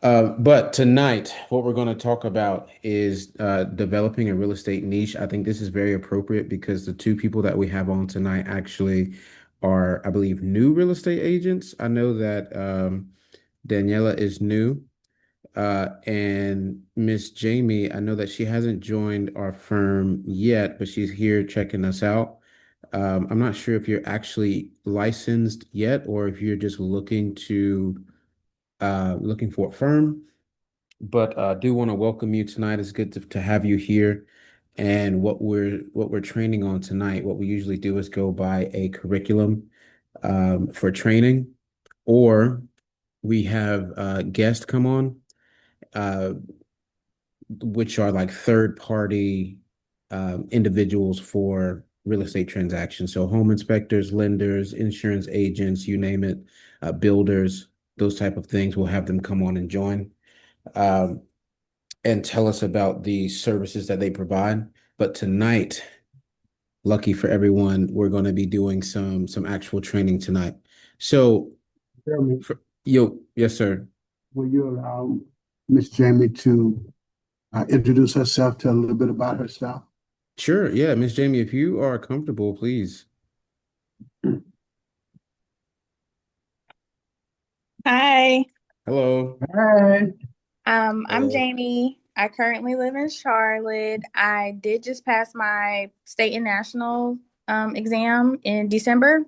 But tonight, what we're going to talk about is developing a real estate niche. I think this is very appropriate because the two people that we have on tonight actually are, I believe, new real estate agents. I know that Daniela is new, and Miss Jamie, I know that she hasn't joined our firm yet, but she's here checking us out. I'm not sure if you're actually licensed yet or if you're just looking for a firm. But I do want to welcome you tonight. It's good to have you here. And what we're training on tonight, what we usually do is go by a curriculum for training, or we have guests come on, uh, which are like third party individuals for real estate transactions. So home inspectors, lenders, insurance agents, you name it, builders, those type of things. We'll have them come on and join. Um, and tell us about the services that they provide. But tonight, lucky for everyone, we're going to be doing some actual training tonight. So, Jeremy, yes, sir. will you allow Miss Jamie to introduce herself, tell a little bit about herself? Sure. Yeah, Miss Jamie, if you are comfortable, please. Hi, Hello. Hey. I'm Hello. Jamie. I currently live in Charlotte. I did just pass my state and national exam in December.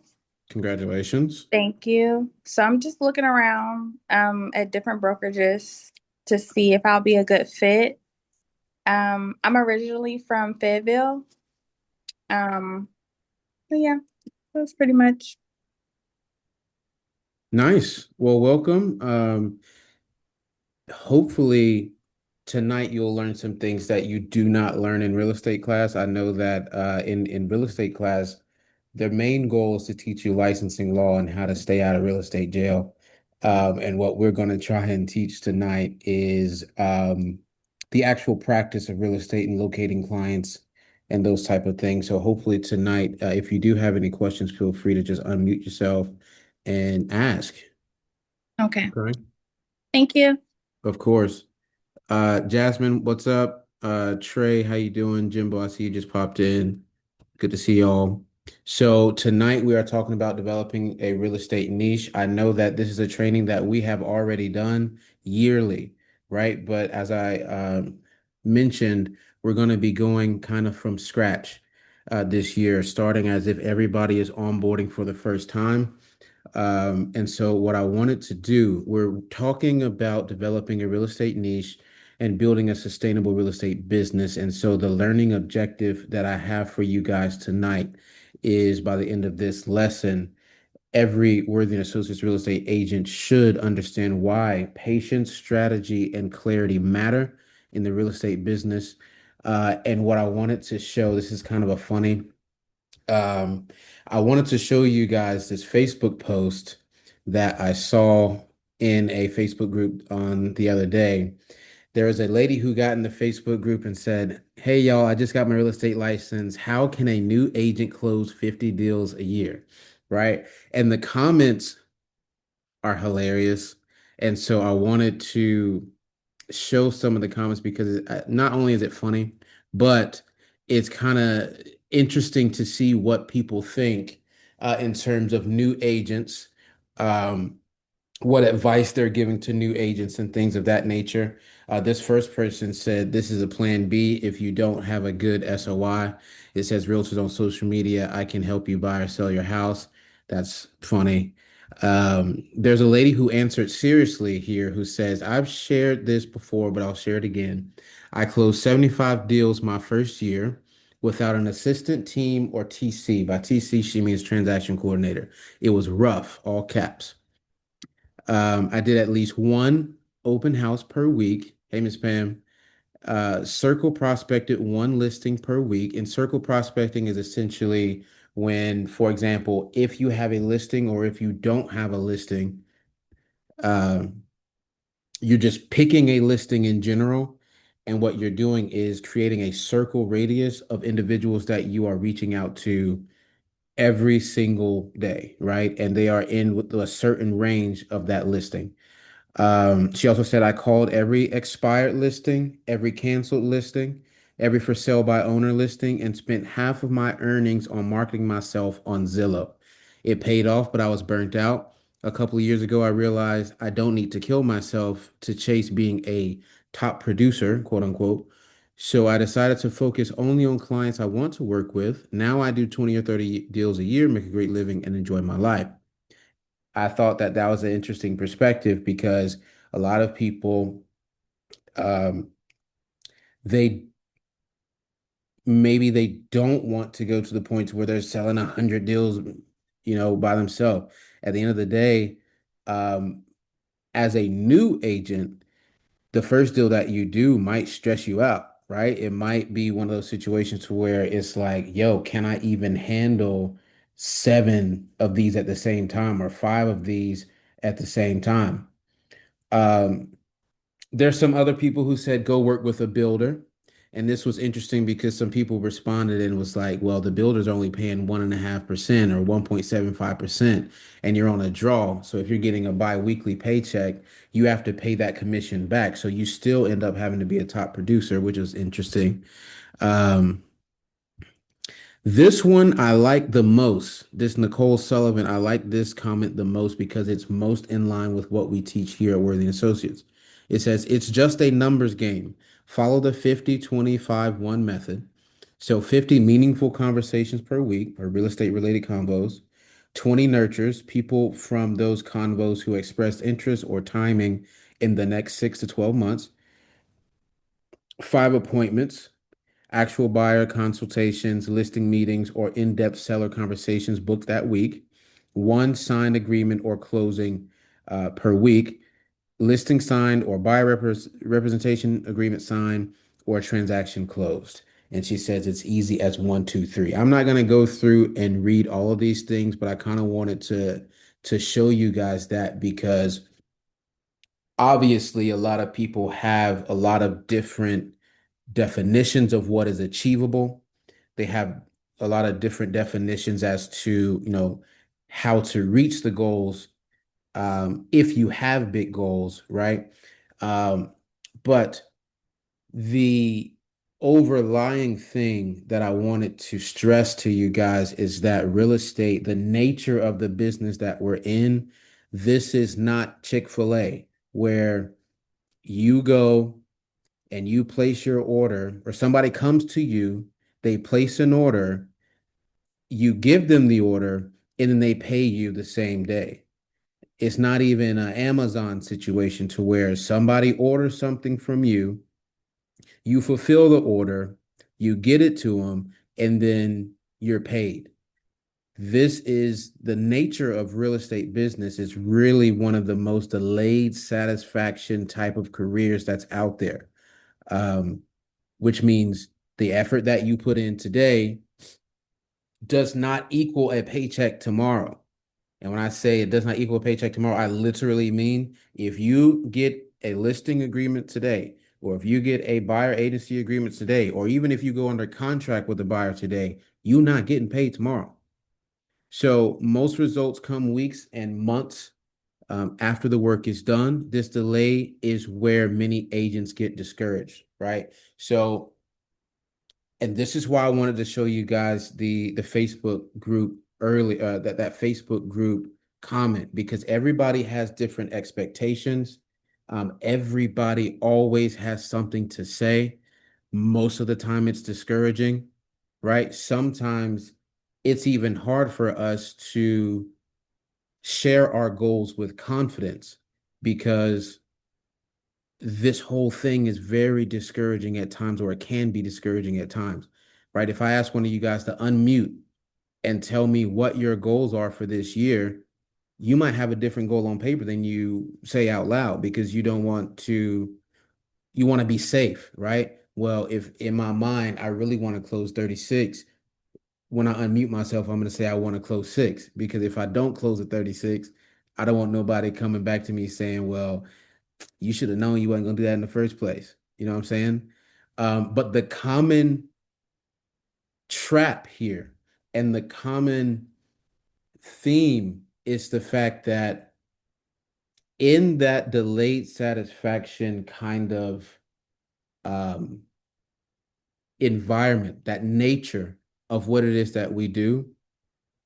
Congratulations. Thank you. So I'm just looking around at different brokerages to see if I'll be a good fit. I'm originally from Fayetteville. Um, but yeah, that's pretty much. Nice. Well, welcome. Hopefully tonight you'll learn some things that you do not learn in real estate class. I know that in real estate class, their main goal is to teach you licensing law and how to stay out of real estate jail. And what we're going to try and teach tonight is the actual practice of real estate and locating clients and those type of things. So hopefully tonight, if you do have any questions, feel free to just unmute yourself and ask. Okay. Okay. Thank you. Of course. Jasmine, what's up? Trey, how you doing? Jimbo, I see you just popped in. Good to see y'all. So tonight we are talking about developing a real estate niche. I know that this is a training that we have already done yearly, right? But as I mentioned, we're going to be going kind of from scratch this year, starting as if everybody is onboarding for the first time. And so what I wanted to do, we're talking about developing a real estate niche and building a sustainable real estate business. And so the learning objective that I have for you guys tonight is by the end of this lesson, every Worthy and Associates real estate agent should understand why patience, strategy, and clarity matter in the real estate business. And what I wanted to show, this is kind of a funny I wanted to show you guys this Facebook post that I saw in a Facebook group on the other day. There was a lady who got in the Facebook group and said, "Hey y'all, I just got my real estate license. How can a new agent close 50 deals a year?" Right? And the comments are hilarious. And so I wanted to show some of the comments because not only is it funny, but it's kind of interesting to see what people think in terms of new agents, um, what advice they're giving to new agents and things of that nature. This first person said, "This is a plan B if you don't have a good SOI." It says, "Realtors on social media, I can help you buy or sell your house." That's funny. There's a lady who answered seriously here who says, "I've shared this before, but I'll share it again. I closed 75 deals my first year without an assistant team or TC. By TC, she means transaction coordinator. It was rough, all caps. I did at least one open house per week. Hey, Miss Pam. Circle prospected one listing per week. And circle prospecting is essentially when, for example, if you have a listing or if you don't have a listing, uh, you're just picking a listing in general. And what you're doing is creating a circle radius of individuals that you are reaching out to every single day, right? And they are in with a certain range of that listing. She also said I called every expired listing, every canceled listing, every for sale by owner listing, and spent half of my earnings on marketing myself on Zillow. It paid off, but I was burnt out. A couple of years ago, I realized I don't need to kill myself to chase being a top producer, quote unquote. So I decided to focus only on clients I want to work with. Now I do 20 or 30 deals a year, make a great living, and enjoy my life. I thought that that was an interesting perspective because a lot of people, um, they maybe they don't want to go to the point where they're selling 100 deals, by themselves. At the end of the day, um, as a new agent, the first deal that you do might stress you out, right? It might be one of those situations to where it's like, yo, can I even handle seven of these at the same time or five of these at the same time? Um, there's some other people who said go work with a builder. And this was interesting because some people responded and was like, well, the builder's only paying 1.5% or 1.75%, and you're on a draw. So if you're getting a bi-weekly paycheck, you have to pay that commission back. So you still end up having to be a top producer, which was interesting. Um, this one I like the most. This Nicole Sullivan, I like this comment the most because it's most in line with what we teach here at Worthy Associates. It says it's just a numbers game. Follow the 50-25-1 method. So 50 meaningful conversations per week or real estate related convos. 20 nurtures, people from those convos who expressed interest or timing in the next 6 to 12 months. 5 appointments, actual buyer consultations, listing meetings, or in-depth seller conversations booked that week. 1 signed agreement or closing per week. Listing signed or buyer representation agreement signed or transaction closed. And she says it's easy as one, two, three. I'm not going to go through and read all of these things, but I kind of wanted to show you guys that because obviously a lot of people have a lot of different definitions of what is achievable. They have a lot of different definitions as to, how to reach the goals, if you have big goals, right? Um, but the overlying thing that I wanted to stress to you guys is that real estate, the nature of the business that we're in, this is not Chick-fil-A, where you go and you place your order, or somebody comes to you, they place an order, you give them the order, and then they pay you the same day. It's not even an Amazon situation to where somebody orders something from you, you fulfill the order, you get it to them, and then you're paid. This is the nature of real estate business. It's really one of the most delayed satisfaction type of careers that's out there. Um, which means the effort that you put in today does not equal a paycheck tomorrow. And when I say it does not equal a paycheck tomorrow, I literally mean if you get a listing agreement today, or if you get a buyer agency agreement today, or even if you go under contract with the buyer today, you're not getting paid tomorrow. So most results come weeks and months after the work is done. This delay is where many agents get discouraged, right? So and this is why I wanted to show you guys the Facebook group early that Facebook group comment because everybody has different expectations. Everybody always has something to say. Most of the time it's discouraging, right? Sometimes it's even hard for us to share our goals with confidence because this whole thing is very discouraging at times, or it can be discouraging at times, right? If I ask one of you guys to unmute and tell me what your goals are for this year, you might have a different goal on paper than you say out loud because you want to be safe, right? Well, if in my mind, I really want to close 36, when I unmute myself, I'm going to say I want to close six because if I don't close at 36, I don't want nobody coming back to me saying, well, you should have known you wasn't gonna do that in the first place. You know what I'm saying? But the common trap here and the common theme is the fact that in that delayed satisfaction kind of um, environment, that nature of what it is that we do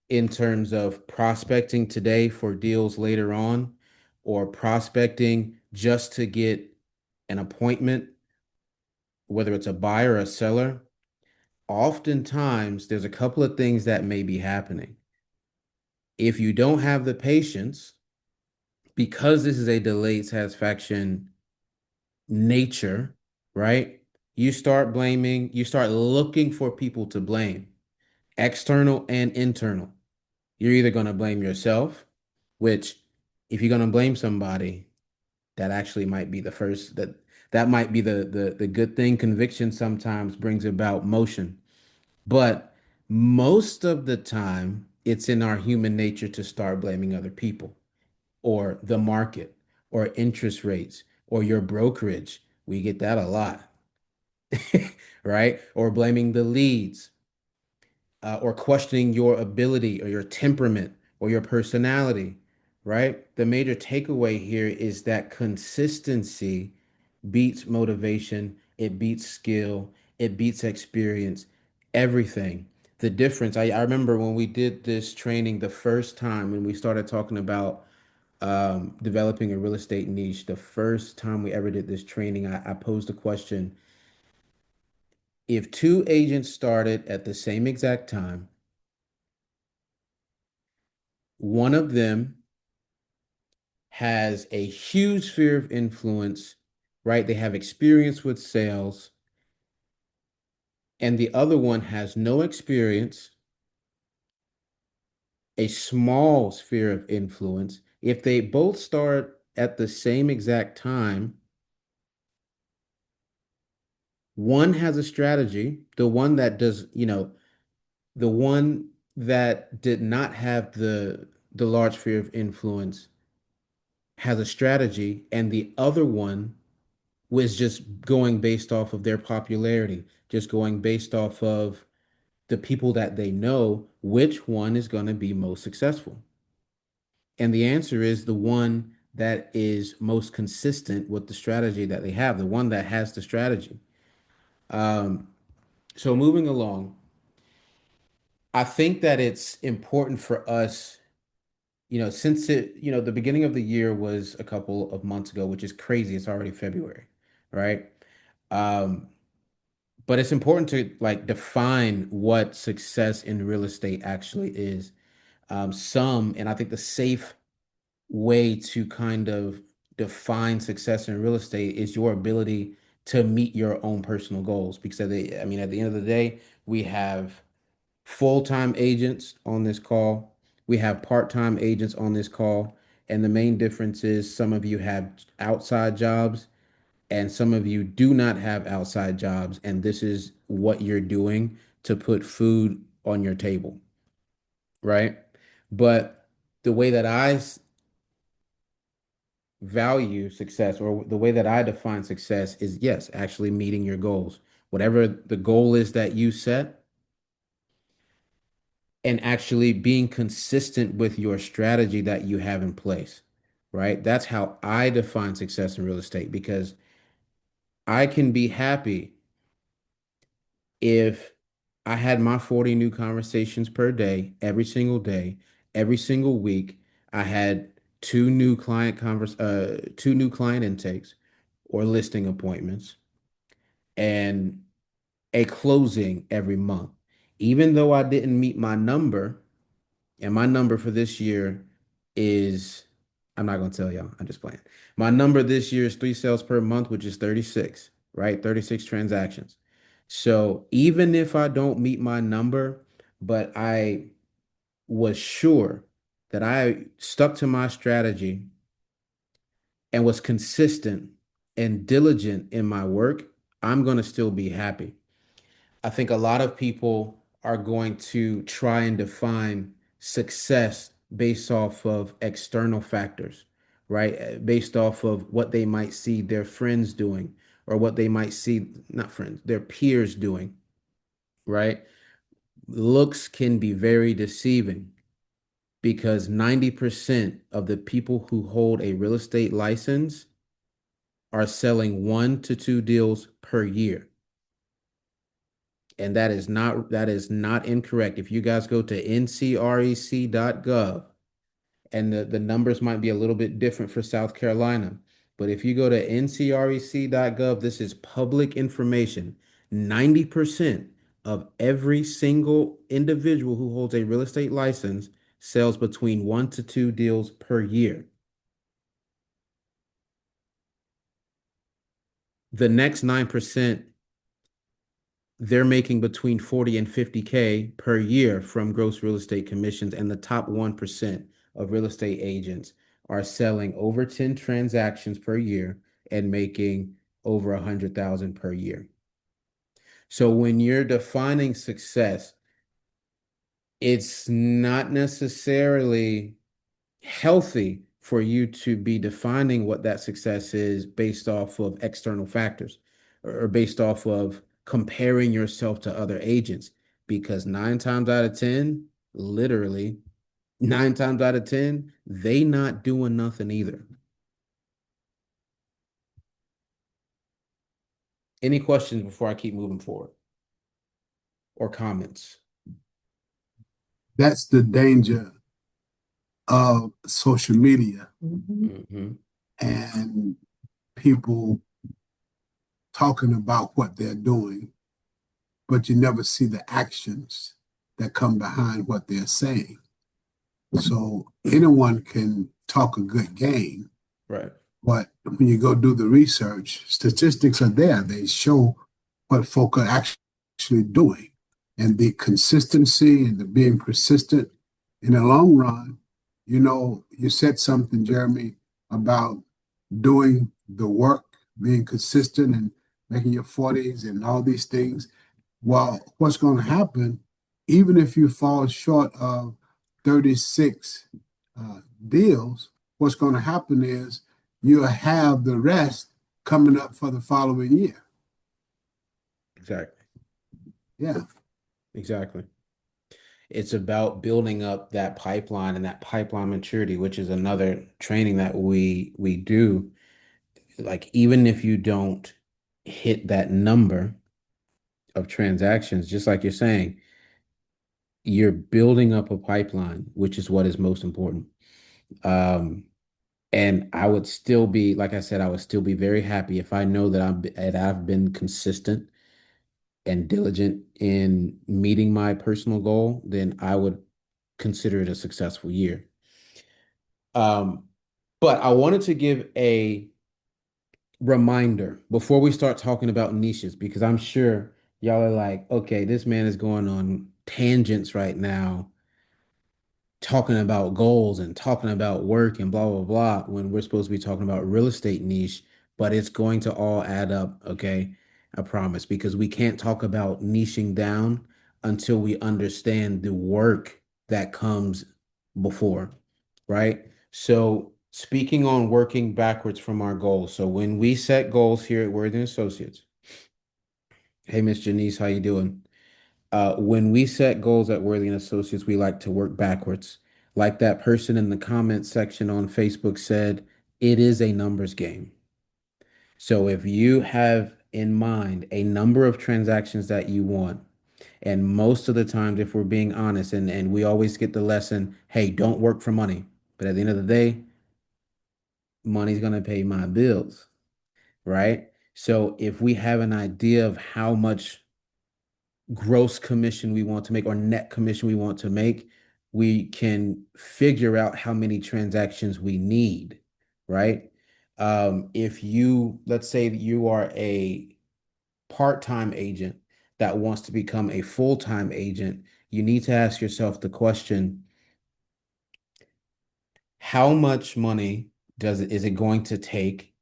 in terms of prospecting today for deals later on, or prospecting just to get an appointment, whether it's a buyer or a seller, oftentimes there's a couple of things that may be happening. If you don't have the patience, because this is a delayed satisfaction nature, right? You start looking for people to blame, external and internal. You're either going to blame yourself, which if you're going to blame somebody, that actually might be the first that might be the good thing. Conviction sometimes brings about motion, but most of the time it's in our human nature to start blaming other people or the market or interest rates or your brokerage. We get that a lot, right? Or blaming the leads, or questioning your ability or your temperament or your personality, right? The major takeaway here is that consistency beats motivation, it beats skill, it beats experience, everything. The difference, I remember when we did this training the first time, when we started talking about developing a real estate niche, the first time we ever did this training, I posed a question. If two agents started at the same exact time, one of them has a huge sphere of influence, right? They have experience with sales, and the other one has no experience, a small sphere of influence. If they both start at the same exact time, one has a strategy, the one that does, the one that did not have the large sphere of influence has a strategy, and the other one was just going based off of their popularity, just going based off of the people that they know, which one is going to be most successful? And the answer is the one that is most consistent with the strategy that they have, the one that has the strategy. Um, so moving along, I think that it's important for us, since the beginning of the year was a couple of months ago, which is crazy. It's already February, right? Um, But it's important to like define what success in real estate actually is. And I think the safe way to kind of define success in real estate is your ability to meet your own personal goals. Because I mean, at the end of the day, we have full-time agents on this call, we have part-time agents on this call, and the main difference is some of you have outside jobs and some of you do not have outside jobs, and this is what you're doing to put food on your table, right? But the way that value success, or the way that I define success, is yes, actually meeting your goals. Whatever the goal is that you set, and actually being consistent with your strategy that you have in place, right? That's how I define success in real estate, because I can be happy if I had my 40 new conversations per day, every single week. I had two new client intakes or listing appointments, and a closing every month. Even though I didn't meet my number, and my number for this year is, I'm not gonna tell y'all, I'm just playing. My number this year is three sales per month, which is 36, right? 36 transactions. So even if I don't meet my number, but I was sure that I stuck to my strategy and was consistent and diligent in my work, I'm gonna still be happy. I think a lot of people are going to try and define success based off of external factors, right? Based off of what they might see their friends doing, or what they might see, not friends, their peers doing, right? Looks can be very deceiving, because 90% of the people who hold a real estate license are selling 1 to 2 deals per year. And that is not incorrect. If you guys go to ncrec.gov, and the numbers might be a little bit different for South Carolina, but if you go to ncrec.gov, this is public information. 90% of every single individual who holds a real estate license sells between 1 to 2 deals per year. The next 9%, they're making between 40 and 50K per year from gross real estate commissions, and the top 1% of real estate agents are selling over 10 transactions per year and making over 100,000 per year. So when you're defining success, it's not necessarily healthy for you to be defining what that success is based off of external factors or based off of comparing yourself to other agents, because 9 times out of 10, literally 9 times out of 10, they not doing nothing either. Any questions before I keep moving forward, or comments? That's the danger of social media Mm-hmm. and people talking about what they're doing, but you never see the actions that come behind what they're saying. So anyone can talk a good game, Right. but when you go do the research, statistics are there. They show what folk are actually doing. And the consistency and the being persistent in the long run, you said something, Jeremy, about doing the work, being consistent and making your 40s and all these things. Well, what's going to happen, even if you fall short of 36 deals, what's going to happen is you'll have the rest coming up for the following year. Exactly. Yeah. Exactly. It's about building up that pipeline and that pipeline maturity, which is another training that we do. Like, even if you don't hit that number of transactions, just like you're saying, you're building up a pipeline, which is what is most important. Um, and I would still be, like I said, I would still be very happy if I know that I've been consistent and diligent in meeting my personal goal, then I would consider it a successful year. Um, but I wanted to give a reminder before we start talking about niches, because I'm sure y'all are like, okay, this man is going on tangents right now, talking about goals and talking about work and blah, blah, blah, when we're supposed to be talking about real estate niche, but it's going to all add up, okay? I promise, because we can't talk about niching down until we understand the work that comes before, right? So, speaking on working backwards from our goals. So, when we set goals here at Worthy Associates, hey, Miss Janice, how you doing? When we set goals at Worthy and Associates, we like to work backwards. Like that person in the comment section on Facebook said, it is a numbers game. So if you have in mind a number of transactions that you want, and most of the times, if we're being honest, and we always get the lesson, hey, don't work for money. But at the end of the day, money's going to pay my bills, right? So if we have an idea of how much gross commission we want to make or net commission we want to make, we can figure out how many transactions we need, right? If you, let's say that you are a part-time agent that wants to become a full-time agent, you need to ask yourself the question, how much money is it going to take,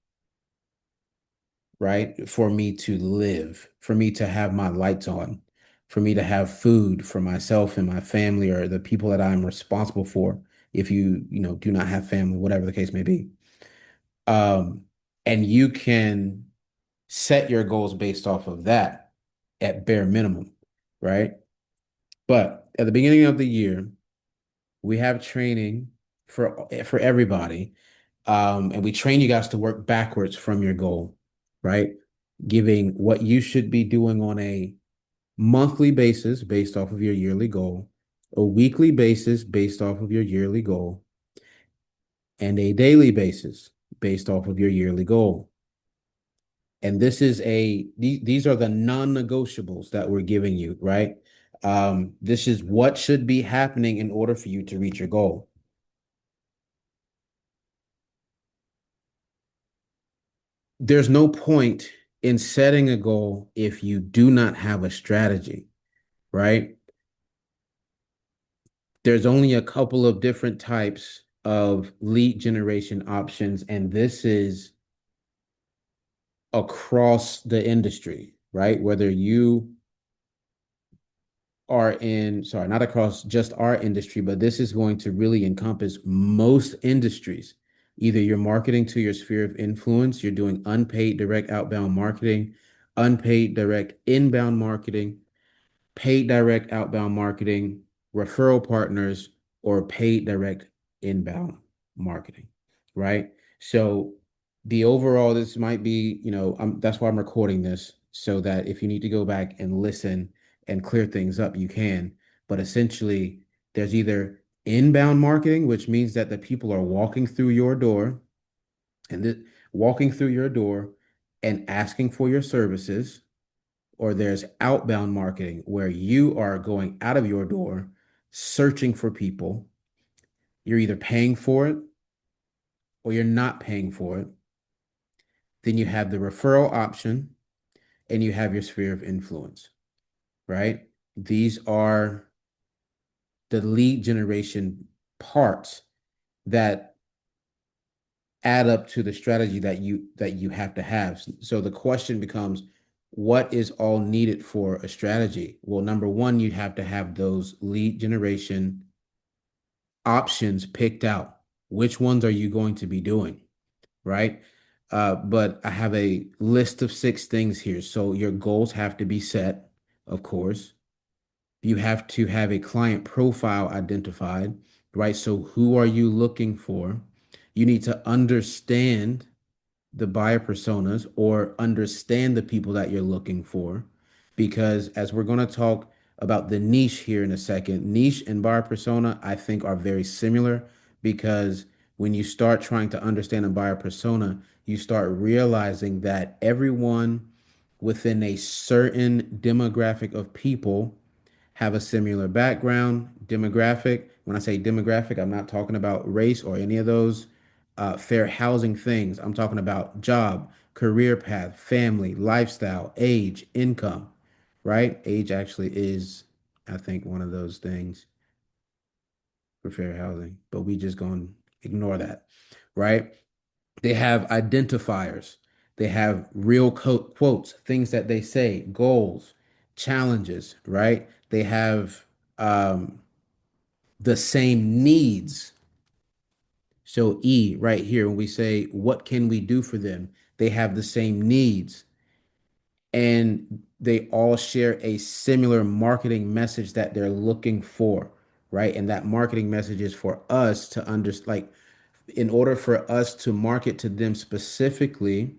right? For me to live, for me to have my lights on, for me to have food for myself and my family or the people that I'm responsible for. If you do not have family, whatever the case may be. Um, and you can set your goals based off of that at bare minimum, right? But at the beginning of the year, we have training for everybody. And we train you guys to work backwards from your goal, right? Giving what you should be doing on a monthly basis based off of your yearly goal, a weekly basis based off of your yearly goal, and a daily basis based off of your yearly goal. And these are the non-negotiables that we're giving you, right? This is what should be happening in order for you to reach your goal. There's no point in setting a goal if you do not have a strategy, right? There's only a couple of different types of lead generation options, and this is across the industry, right? Whether you are in, sorry, not across just our industry, but this is going to really encompass most industries. Either you're marketing to your sphere of influence, you're doing unpaid direct outbound marketing, unpaid direct inbound marketing, paid direct outbound marketing, referral partners, or paid direct inbound marketing, right? So the overall, this might be, that's why I'm recording this so that if you need to go back and listen and clear things up, you can. But essentially, there's either inbound marketing, which means that the people are walking through your door and walking through your door and asking for your services, or there's outbound marketing where you are going out of your door searching for people. You're either paying for it or you're not paying for it. Then you have the referral option and you have your sphere of influence, right? These are the lead generation parts that add up to the strategy that you have to have. So the question becomes, what is all needed for a strategy? Well, number one, you have to have those lead generation options picked out. Which ones are you going to be doing? Right? But I have a list of 6 things here. So your goals have to be set, of course. You have to have a client profile identified, right? So who are you looking for? You need to understand the buyer personas or understand the people that you're looking for. Because as we're going to talk about the niche here in a second, niche and buyer persona, I think are very similar because when you start trying to understand a buyer persona, you start realizing that everyone within a certain demographic of people have a similar background, demographic. When I say demographic, I'm not talking about race or any of those fair housing things. I'm talking about job, career path, family, lifestyle, age, income, right? Age actually is, I think, one of those things for fair housing, but we just gonna ignore that, right? They have identifiers. They have real quotes, things that they say, goals, challenges, right? They have um, the same needs. So E right here, when we say, what can we do for them? They have the same needs and they all share a similar marketing message that they're looking for, right? And that marketing message is for us to understand, like, in order for us to market to them specifically,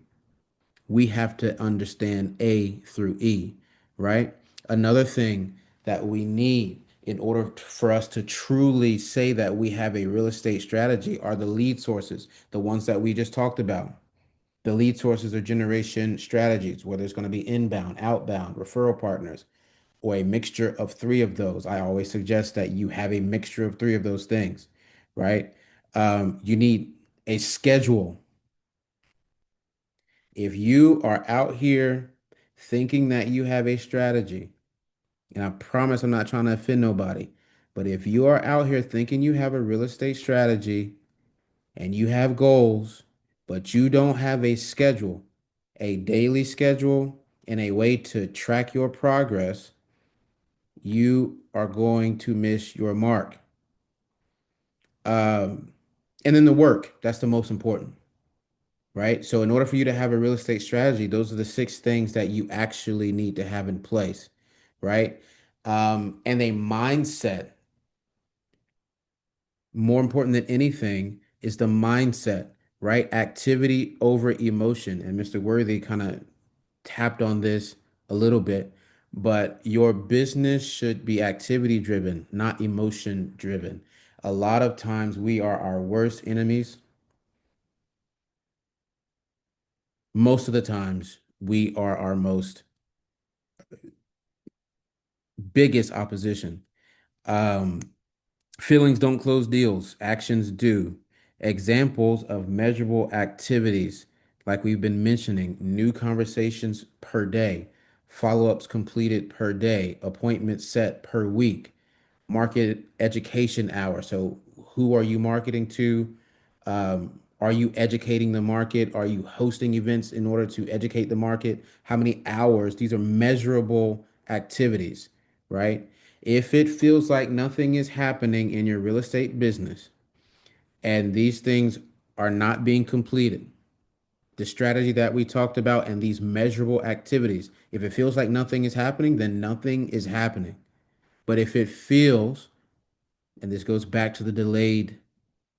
we have to understand A through E, right? Another thing that we need in order for us to truly say that we have a real estate strategy are the lead sources, the ones that we just talked about. The lead sources are generation strategies, whether it's going to be inbound, outbound, referral partners, or a mixture of 3 of those. I always suggest that you have a mixture of 3 of those things, right? You need a schedule. If you are out here thinking that you have a strategy, and I promise I'm not trying to offend nobody, but if you are out here thinking you have a real estate strategy and you have goals, but you don't have a schedule, a daily schedule, and a way to track your progress, you are going to miss your mark. Um, and then the work, that's the most important, right? So in order for you to have a real estate strategy, those are the 6 things that you actually need to have in place, right? And a mindset. more important than anything is the mindset, right? Activity over emotion. And Mr. Worthy kind of tapped on this a little bit, but your business should be activity driven, not emotion driven. A lot of times we are our worst enemies. Most of the times we are our most biggest opposition. Um, Feelings don't close deals, actions do. Examples of measurable activities, like we've been mentioning, new conversations per day, follow-ups completed per day, appointments set per week, market education hour. So, who are you marketing to? Are you educating the market? Are you hosting events in order to educate the market? How many hours? These are measurable activities, right? If it feels like nothing is happening in your real estate business and these things are not being completed, the strategy that we talked about and these measurable activities, if it feels like nothing is happening, then nothing is happening. But if it feels, and this goes back to the delayed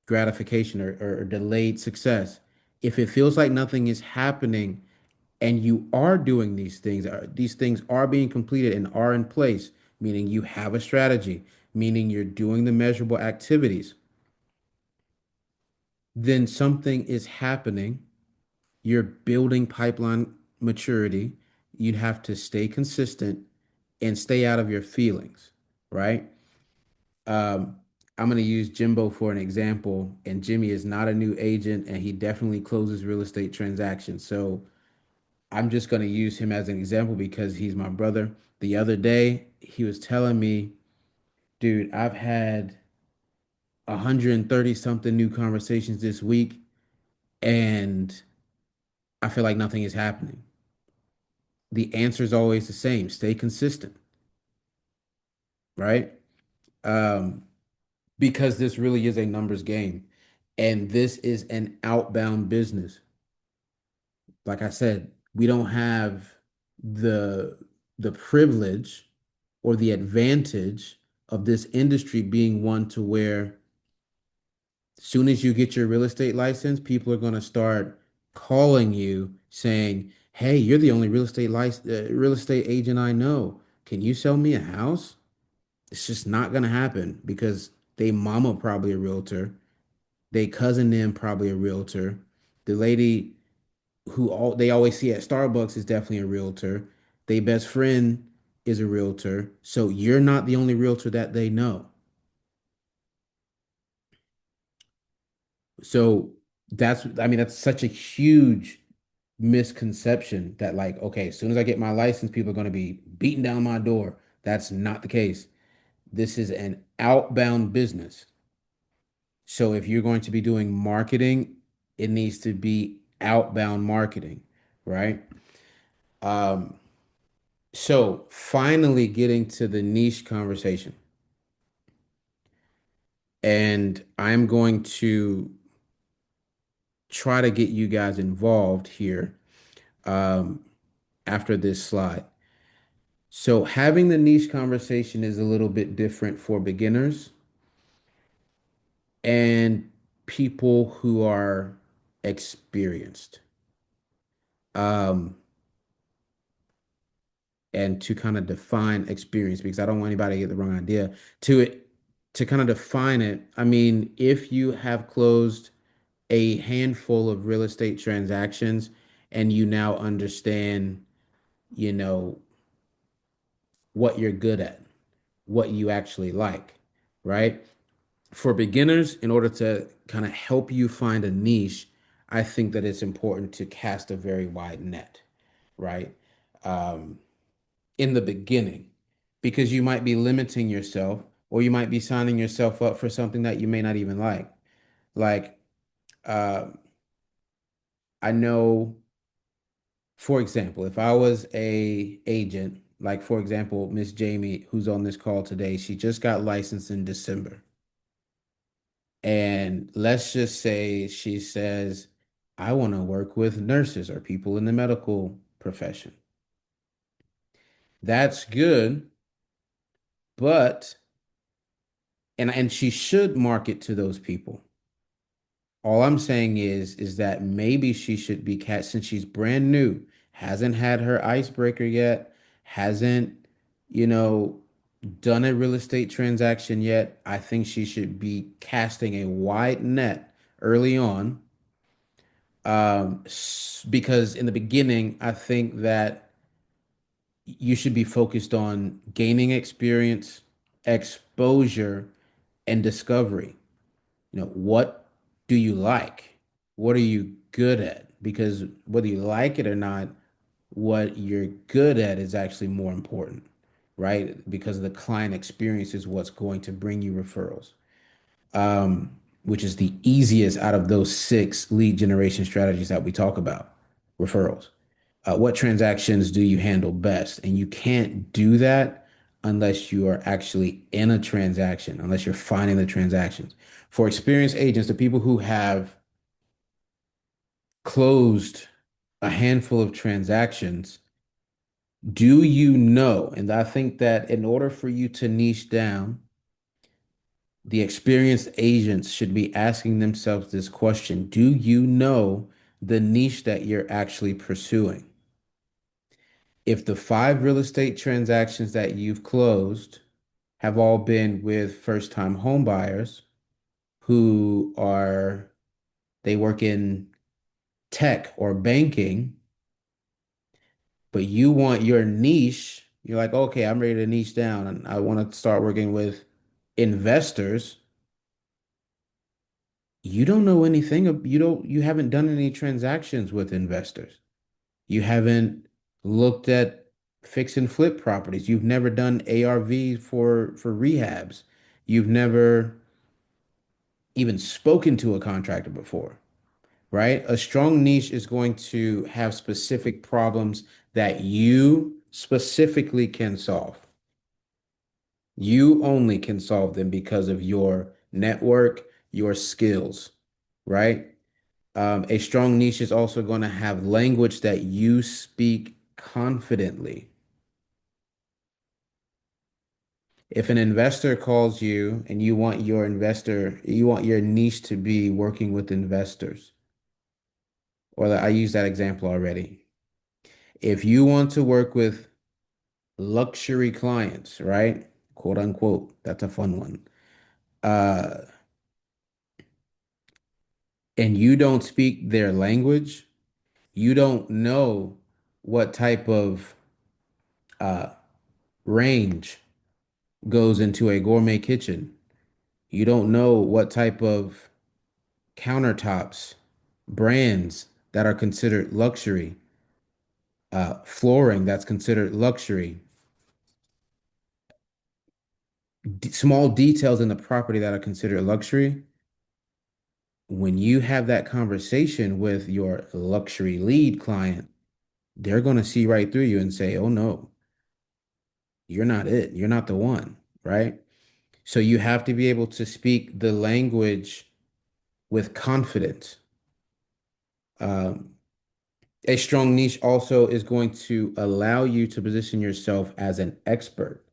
gratification or delayed success, if it feels like nothing is happening and you are doing these things are being completed and are in place, meaning you have a strategy, meaning you're doing the measurable activities, then something is happening. You're building pipeline maturity. You'd have to stay consistent and stay out of your feelings, right? Um, I'm going to use Jimbo for an example, and Jimmy is not a new agent, and he definitely closes real estate transactions. So I'm just going to use him as an example because he's my brother. The other day, he was telling me, dude, I've had 130 something new conversations this week, and I feel like nothing is happening. The answer is always the same: stay consistent, right? Um, because this really is a numbers game, and this is an outbound business. Like I said, we don't have the the privilege or the advantage of this industry being one to where soon as you get your real estate license, people are going to start calling you saying, "Hey, you're the only real estate agent I know. Can you sell me a house?" It's just not going to happen because they mama probably a realtor, they cousin them probably a realtor, the lady they always see at Starbucks is definitely a realtor. Their best friend is a realtor. So you're not the only realtor that they know. So I mean, that's such a huge misconception that, like, okay, as soon as I get my license, people are going to be beating down my door. That's not the case. This is an outbound business. So if you're going to be doing marketing, it needs to be outbound marketing, right? Um, So finally getting to the niche conversation. And I'm going to try to get you guys involved here um, after this slide. So having the niche conversation is a little bit different for beginners and people who are experienced. Um, and to kind of define experience, because I don't want anybody to get the wrong idea. To kind of define it, I mean, if you have closed a handful of real estate transactions and you now understand, you know, what you're good at, what you actually like, right? For beginners, in order to kind of help you find a niche, I think that it's important to cast a very wide net, right? Um, in the beginning, because you might be limiting yourself or you might be signing yourself up for something that you may not even like. Like, uh, I know. For example, if I was a agent, like for example, Miss Jamie, who's on this call today, she just got licensed in December. And let's just say she says, I want to work with nurses or people in the medical profession. That's good, but and she should market to those people. All I'm saying is that maybe she should be cat since she's brand new, hasn't had her icebreaker yet, hasn't, you know, done a real estate transaction yet. I think she should be casting a wide net early on. Because in the beginning, I think that you should be focused on gaining experience, exposure, and discovery. What do you like? What are you good at? Because whether you like it or not, what you're good at is actually more important, right? Because the client experience is what's going to bring you referrals, which is the easiest out of those six lead generation strategies that we talk about, referrals. What transactions do you handle best? And you can't do that unless you are actually in a transaction, unless you're finding the transactions. For experienced agents, the people who have closed a handful of transactions, do you know? And I think that in order for you to niche down, the experienced agents should be asking themselves this question. Do you know the niche that you're actually pursuing? If the five real estate transactions that you've closed have all been with first-time home buyers who are, they work in tech or banking, but you want your niche, you're like, okay, I'm ready to niche down and I want to start working with investors. You don't know anything. You haven't done any transactions with investors. You haven't looked at fix and flip properties. You've never done ARV for rehabs. You've never even spoken to a contractor before, right? A strong niche is going to have specific problems that you specifically can solve. You only can solve them because of your network, your skills, right? A strong niche is also going to have language that you speak confidently. If an investor calls you and you want your niche to be working with investors, or I used that example already. If you want to work with luxury clients, right? Quote unquote, that's a fun one. Uh, and you don't speak their language, you don't know what type of uh, range goes into a gourmet kitchen. You don't know what type of countertops, brands that are considered luxury, flooring that's considered luxury, small details in the property that are considered luxury. When you have that conversation with your luxury lead client, they're going to see right through you and say, oh no, you're not it. You're not the one, right? So you have to be able to speak the language with confidence. Um, a strong niche also is going to allow you to position yourself as an expert,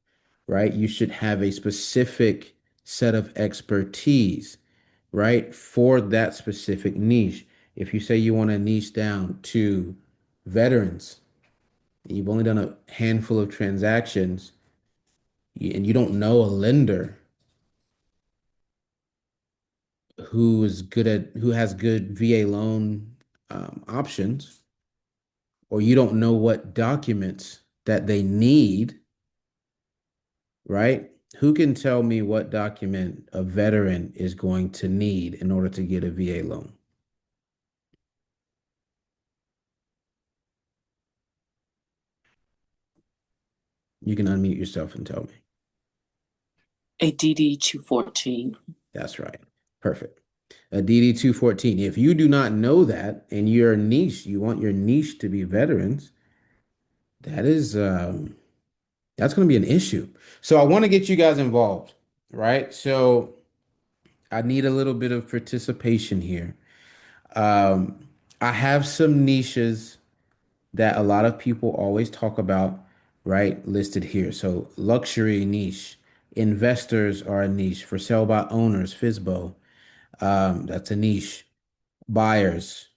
right? You should have a specific set of expertise, right, for that specific niche. If you say you want to niche down to veterans, you've only done a handful of transactions, and you don't know a lender who has good VA loan options, or you don't know what documents that they need, right? Who can tell me what document a veteran is going to need in order to get a VA loan? You can unmute yourself and tell me. A DD 214. That's right. Perfect. A DD 214. If you do not know that and your niche, you want your niche to be veterans, that is that's going to be an issue. So I want to get you guys involved, right? So I need a little bit of participation here. Um, I have some niches that a lot of people always talk about, right? Listed here. So luxury niche, Investors are a niche. For sale by owners, FSBO, that's a niche. Buyers,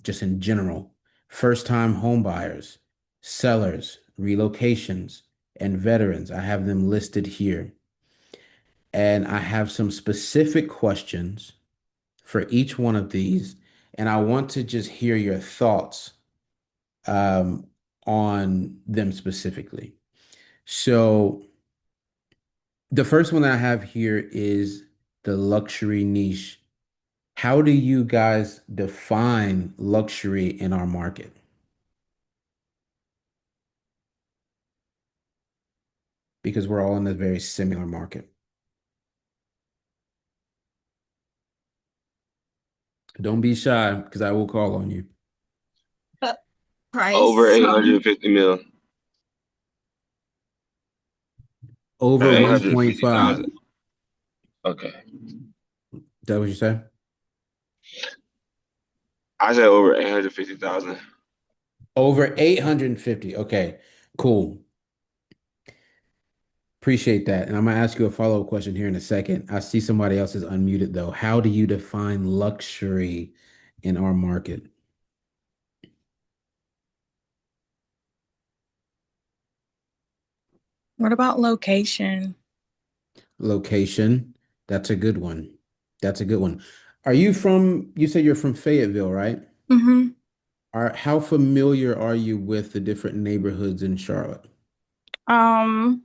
just in general, first-time home buyers, sellers, relocations, and veterans. I have them listed here. And I have some specific questions for each one of these. And I want to just hear your thoughts um, on them specifically. So the first one that I have here is the luxury niche. How do you guys define luxury in our market? Because we're all in a very similar market. Don't be shy because I will call on you. Over Price. 850 mil. Over 1.5. 850,000. Okay. Is that what you say? I said over 850,000. Over 850. Okay, cool. Appreciate that. And I'm gonna ask you a follow-up question here in a second. I see somebody else is unmuted though. How do you define luxury in our market? What about location? Location. That's a good one. That's a good one. You said you're from Fayetteville, right? Mm-hmm. How familiar are you with the different neighborhoods in Charlotte? Um,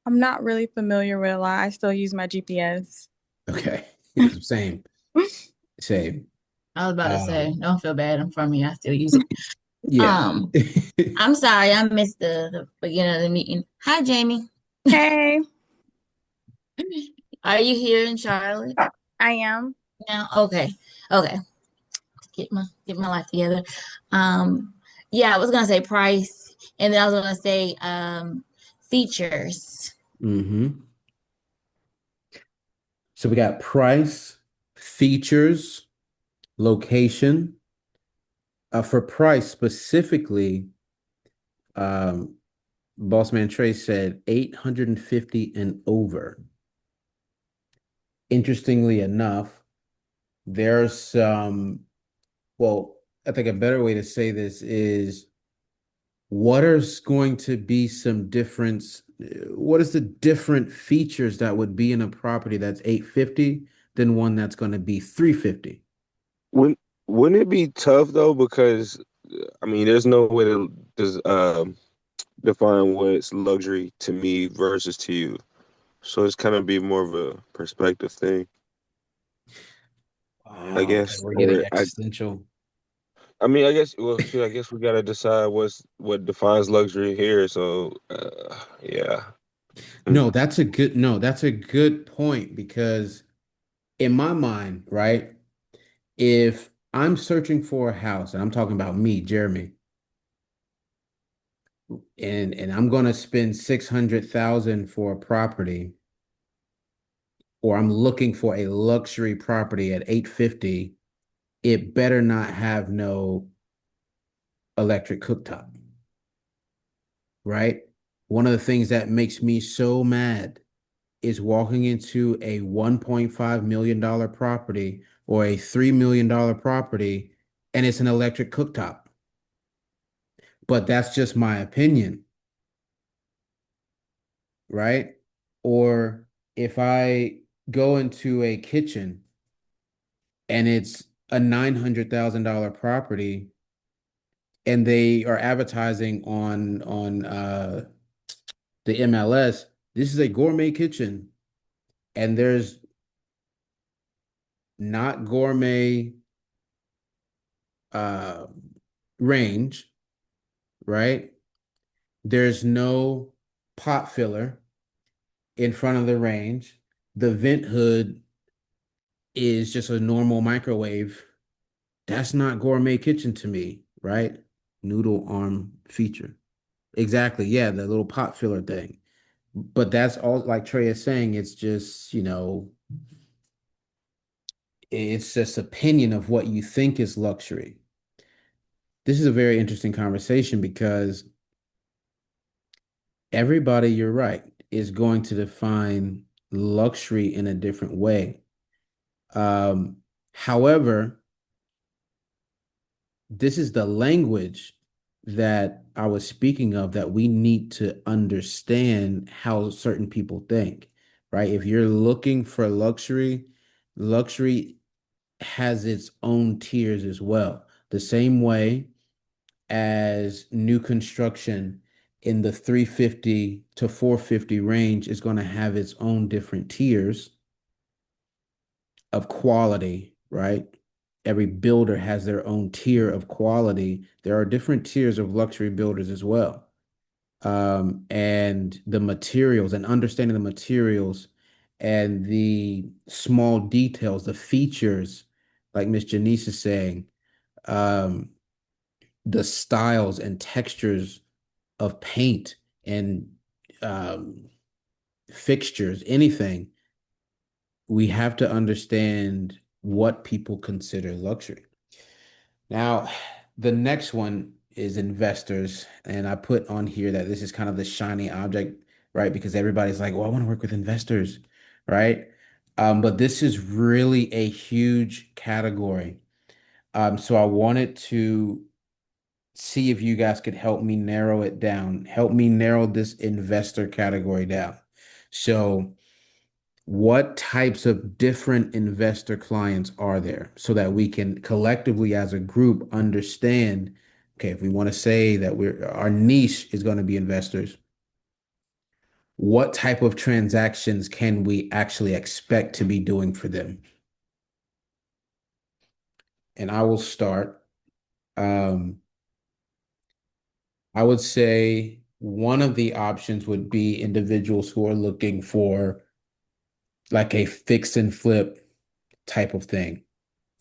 I'm not really familiar with a lot. I still use my GPS. Okay. Same. Same. I was about to say, Um, don't feel bad. I'm from here. I still use it. yeah. Um, I'm sorry, I missed the beginning of the meeting. Hi, Jamie. Hey, Are you here in Charlotte I am. now? Okay. Okay. Get my life together. Um, yeah, I was gonna say price, and then I was gonna say features. hmm So we got price, features, location. For price specifically, um, Boss Man Trey said 850 and over. Interestingly enough, there's well, I think a better way to say this is what is going to be some difference? What is the different features that would be in a property that's 850 than one that's going to be 350? Wouldn't wouldn't it be tough though? Because I mean, there's no way to define what's luxury to me versus to you. So it's kind of be more of a perspective thing, I Oh, okay, guess. we're getting Or existential. I mean, I guess. Well, shoot, I guess we gotta decide what defines luxury here. So, yeah. Hmm. No, that's a good point because in my mind, right, if I'm searching for a house and I'm talking about me, Jeremy, and I'm gonna spend 600,000 for a property, or I'm looking for a luxury property at 850, it better not have no electric cooktop, right? One of the things that makes me so mad is walking into a $1.5 million property or a $3 million property and it's an electric cooktop. But that's just my opinion, right? Or if I go into a kitchen and it's a $900,000 property and they are advertising on the MLS, this is a gourmet kitchen and there's not gourmet uh range, right? There's no pot filler in front of the range. The vent hood is just a normal microwave. That's not gourmet kitchen to me, right? Noodle arm feature. Exactly. Yeah, the little pot filler thing. But that's all, like Trey is saying, it's just, it's just opinion of what you think is luxury. This is a very interesting conversation because everybody, you're right. is going to define luxury in a different way. Um, However, this is the language that I was speaking of that we need to understand how certain people think, right? If you're looking for luxury, luxury has its own tiers as well. The same way as new construction in the 350 to 450 range is going to have its own different tiers of quality, right? Every builder has their own tier of quality. There are different tiers of luxury builders as well. And the materials and understanding the materials and the small details, the features, like Miss Janice is saying, um, the styles and textures of paint and um, fixtures, anything, we have to understand what people consider luxury. Now, the next one is investors. And I put on here that this is kind of the shiny object, right? Because everybody's like, well, I want to work with investors, right? But this is really a huge category. So I wanted to see if you guys could help me narrow it down, help me narrow this investor category down. So, what types of different investor clients are there so that we can collectively as a group understand, okay, if we want to say that our niche is going to be investors, what type of transactions can we actually expect to be doing for them? And I will start. Um, I would say one of the options would be individuals who are looking for like a fix and flip type of thing,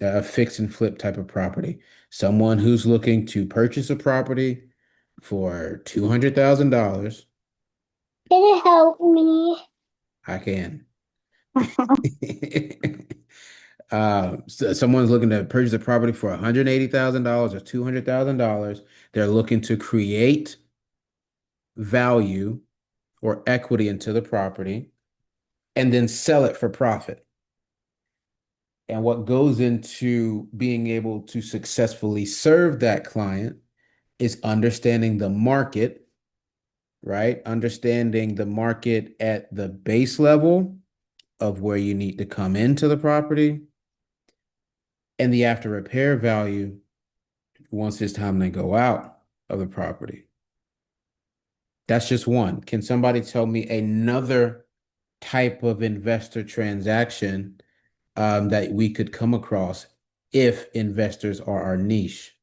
a fix and flip type of property. Someone who's looking to purchase a property for $200,000. Can you help me? I can. So someone's looking to purchase a property for $180,000 or $200,000. They're looking to create value or equity into the property and then sell it for profit. And what goes into being able to successfully serve that client is understanding the market, right? Understanding the market at the base level of where you need to come into the property and the after repair value once it's time to go out of the property. That's just one. Can somebody tell me another type of investor transaction that we could come across if investors are our niche?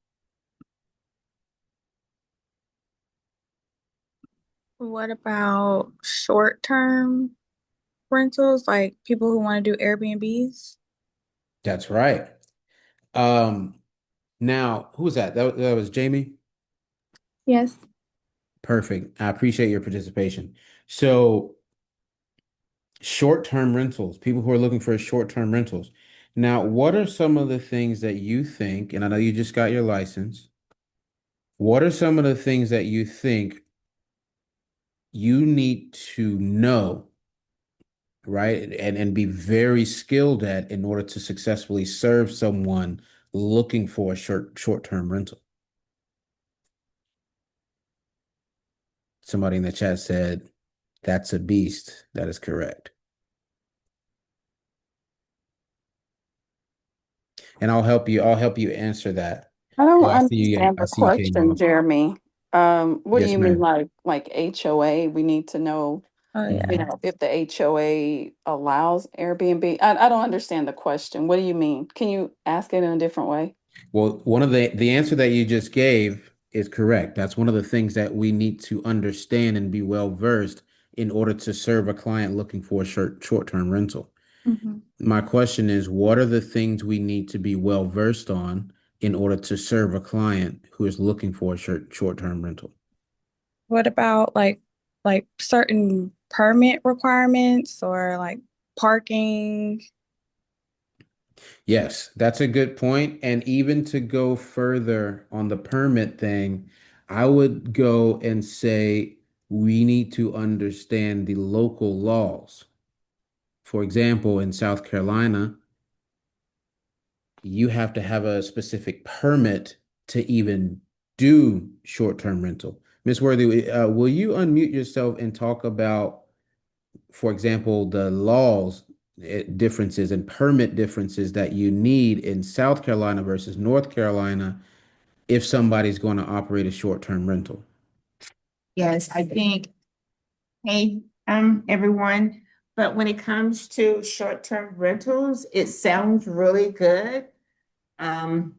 What about short-term rentals, like people who want to do Airbnbs? That's right. Um, Now, who was that? That was Jamie. Yes. Perfect. I appreciate your participation. So, short-term rentals, people who are looking for short-term rentals. Now, what are some of the things that you think, and I know you just got your license, what are some of the things that you think you need to know, right? And be very skilled at in order to successfully serve someone looking for a short-term rental? Somebody in the chat said, that's a beast. That is correct. And I'll help you answer that. I don't Oh, I see you. understand I the see you came question, off. Jeremy. What do Yes, you mean, ma'am. like HOA? We need to know, Oh you yeah. Mhm. know, if the HOA allows Airbnb. I don't understand the question. What do you mean? Can you ask it in a different way? Well, one of the answer that you just gave is correct. That's one of the things that we need to understand and be well versed in order to serve a client looking for a short-term rental. Hmm. My question is, what are the things we need to be well versed on in order to serve a client who is looking for a short-term rental? What about like certain permit requirements or like parking? Yes, that's a good point. And even to go further on the permit thing, I would go and say we need to understand the local laws. For example, in South Carolina, you have to have a specific permit to even do short-term rental. Miss Worthy, will you unmute yourself and talk about, for example, the laws differences and permit differences that you need in South Carolina versus North Carolina if somebody's going to operate a short-term rental? Yes, I think, hey, everyone, but when it comes to short-term rentals, it sounds really good. Um,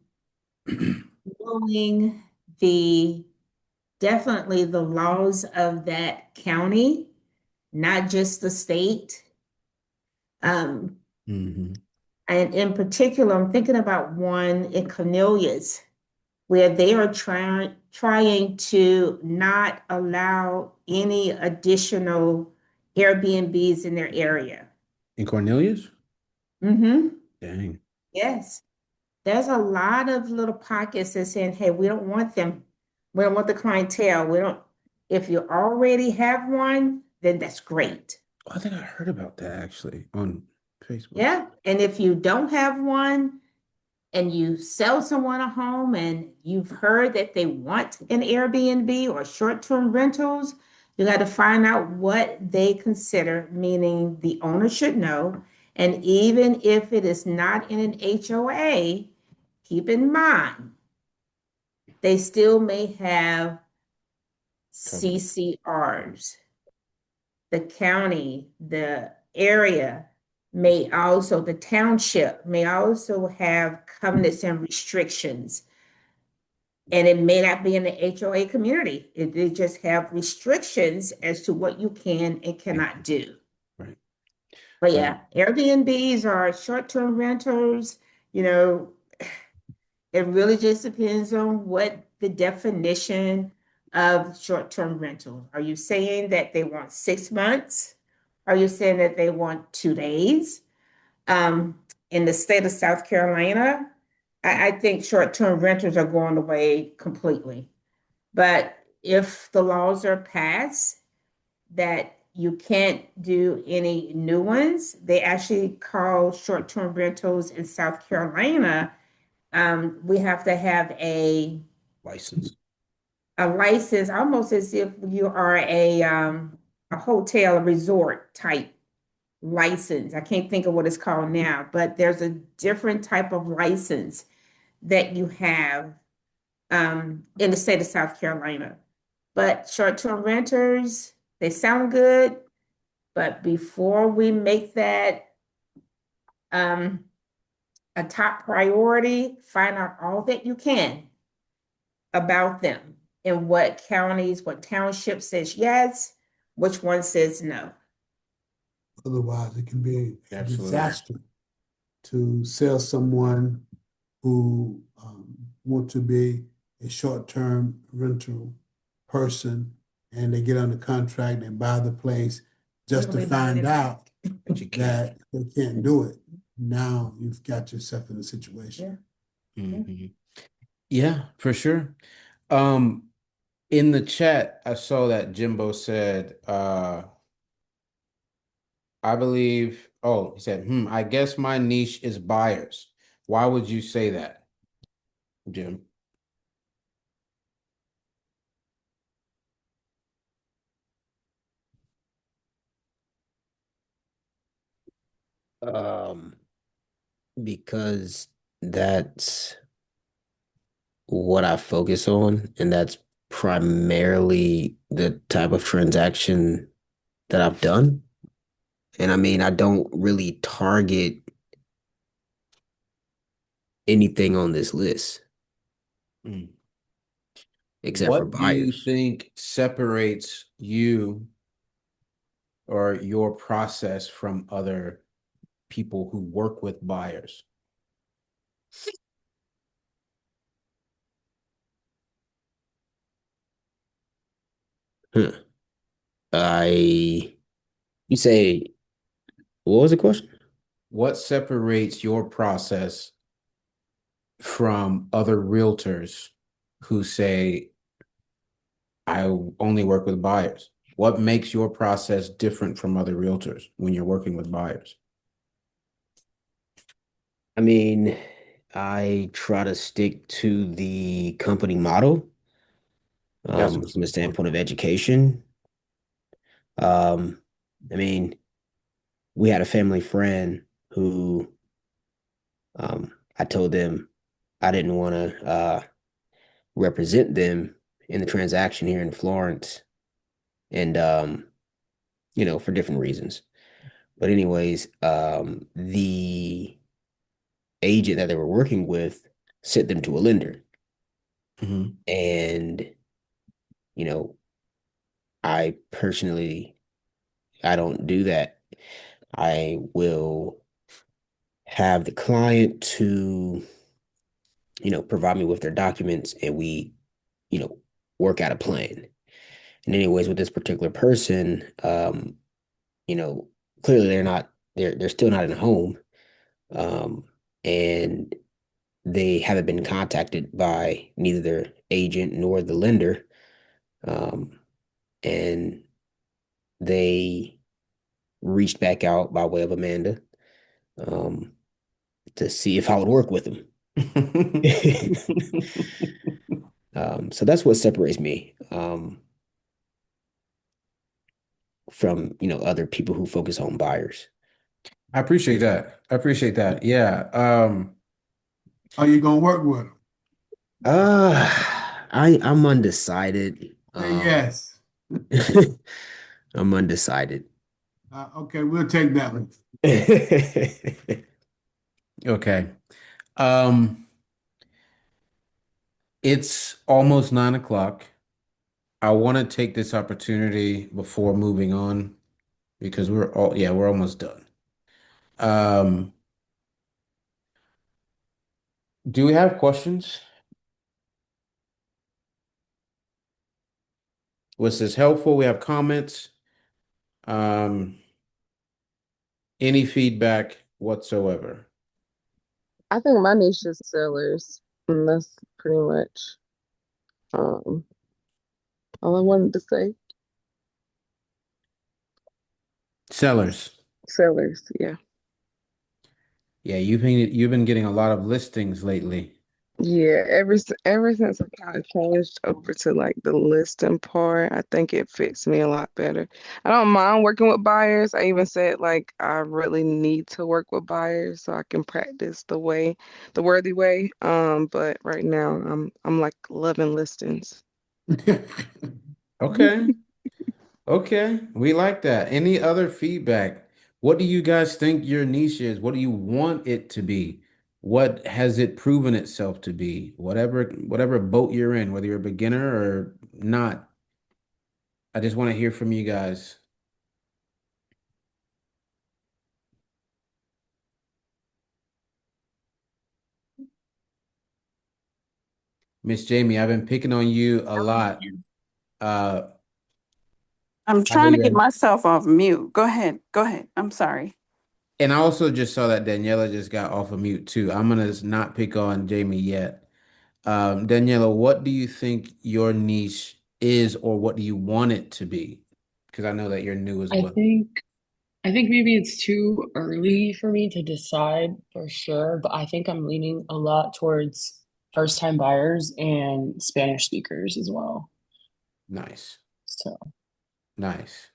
Knowing the, definitely the laws of that county, not just the state. Hmm. And in particular, I'm thinking about one in Cornelius, where they are trying to not allow any additional Airbnbs in their area. In Cornelius? Mm-hmm. Dang. Yes. There's a lot of little pockets that saying, hey, we don't want them. We don't want the clientele. We don't, if you already have one, then that's great. Oh, I think I heard about that actually on Facebook. Yeah. And if you don't have one, and you sell someone a home and you've heard that they want an Airbnb or short-term rentals, you got to find out what they consider, meaning the owner should know. And even if it is not in an HOA, keep in mind, they still may have Covenant. CCRs. The county, the area may also, the township may also have covenants and restrictions. And it may not be in the HOA community. They just have restrictions as to what you can and cannot do. Right. But yeah, Airbnbs are short-term renters, you know, it really just depends on what the definition of short-term rental. Are you saying that they want 6 months? Are you saying that they want 2 days? In the state of South Carolina, I think short-term renters are going away completely. But if the laws are passed that you can't do any new ones, they actually call short-term rentals in South Carolina. We have to have License. a license, almost as if you are a hotel, a resort type license. I can't think of what it's called now, but there's a different type of license that you have in the state of South Carolina. But short-term renters, they sound good, but before we make that um, a top priority, find out all that you can about them and what counties, what township says yes, which one says no. Otherwise, it can be a Absolutely. disaster to sell someone who want to be a short-term rental person, and they get on the contract and buy the place just to find out But you can't. that they can't do it. Now you've got yourself in a situation. Mhm. Yeah, for sure. Um, in the chat, I saw that Jimbo said, I believe, oh, he said, I guess my niche is buyers. Why would you say that, Jim? Um, because that's what I focus on, and that's primarily the type of transaction that I've done. And I mean, I don't really target anything on this list Mm. except for What do you buyers. think separates you or your process from other people who work with buyers? Huh. I, you say, what was the question? What separates your process from other realtors who say, I only work with buyers? What makes your process different from other realtors when you're working with buyers? I mean, I try to stick to the company model, That's what's from a important. standpoint of education. Um, I mean, we had a family friend who I told them I didn't want to represent them in the transaction here in Florence, and for different reasons. But anyways, the agent that they were working with sent them to a lender. Mhm. And, you know, I personally, I don't do that. I will have the client to, provide me with their documents, and we, you know, work out a plan. And anyways, with this particular person, you know, clearly they're still not in a home. Um, and they haven't been contacted by neither their agent nor the lender. Um, and they reached back out by way of Amanda, um, to see if I would work with them. So that's what separates me, from, other people who focus on buyers. I appreciate that. I appreciate that. Yeah. Are you gonna work with them? Uh, I'm undecided. Say yes. I'm undecided. Okay, we'll take that one. Okay. Um, it's almost 9 o'clock. I want to take this opportunity before moving on because we're almost done. Um, do we have questions? Was this helpful? We have comments. Um, any feedback whatsoever? I think my niche is sellers, and that's pretty much um all I wanted to say. Sellers. Sellers, yeah. Yeah, you've been getting a lot of listings lately. Yeah, ever since I kind of changed over to like the listing part, I think it fits me a lot better. I don't mind working with buyers. I even said like I really need to work with buyers so I can practice the worthy way. But right now I'm like loving listings. Okay. Okay, we like that. Any other feedback? What do you guys think your niche is? What do you want it to be? What has it proven itself to be? Whatever boat you're in, whether you're a beginner or not, I just want to hear from you guys. Miss Jamie, I've been picking on you a lot. Uh, I'm I know trying to get you're, myself off mute. Go ahead. Go ahead. I'm sorry. and I also just saw that Daniela just got off of mute too. I'm gonna not pick on Jamie yet. Daniela, what do you think your niche is, or what do you want it to be? Because I know that you're new as I well. think I think maybe it's too early for me to decide for sure, but I think I'm leaning a lot towards first time buyers and Spanish speakers as well. Nice, So nice,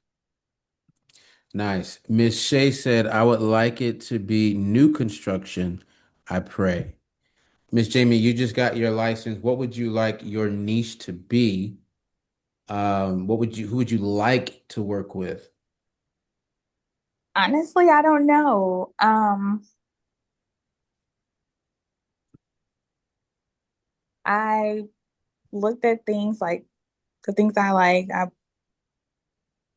nice. Miss Shea said, I would like it to be new construction. I pray. Miss Jamie, you just got your license. What would you like your niche to be? Who would you like to work with? Honestly, I don't know. I looked at things like the things I like.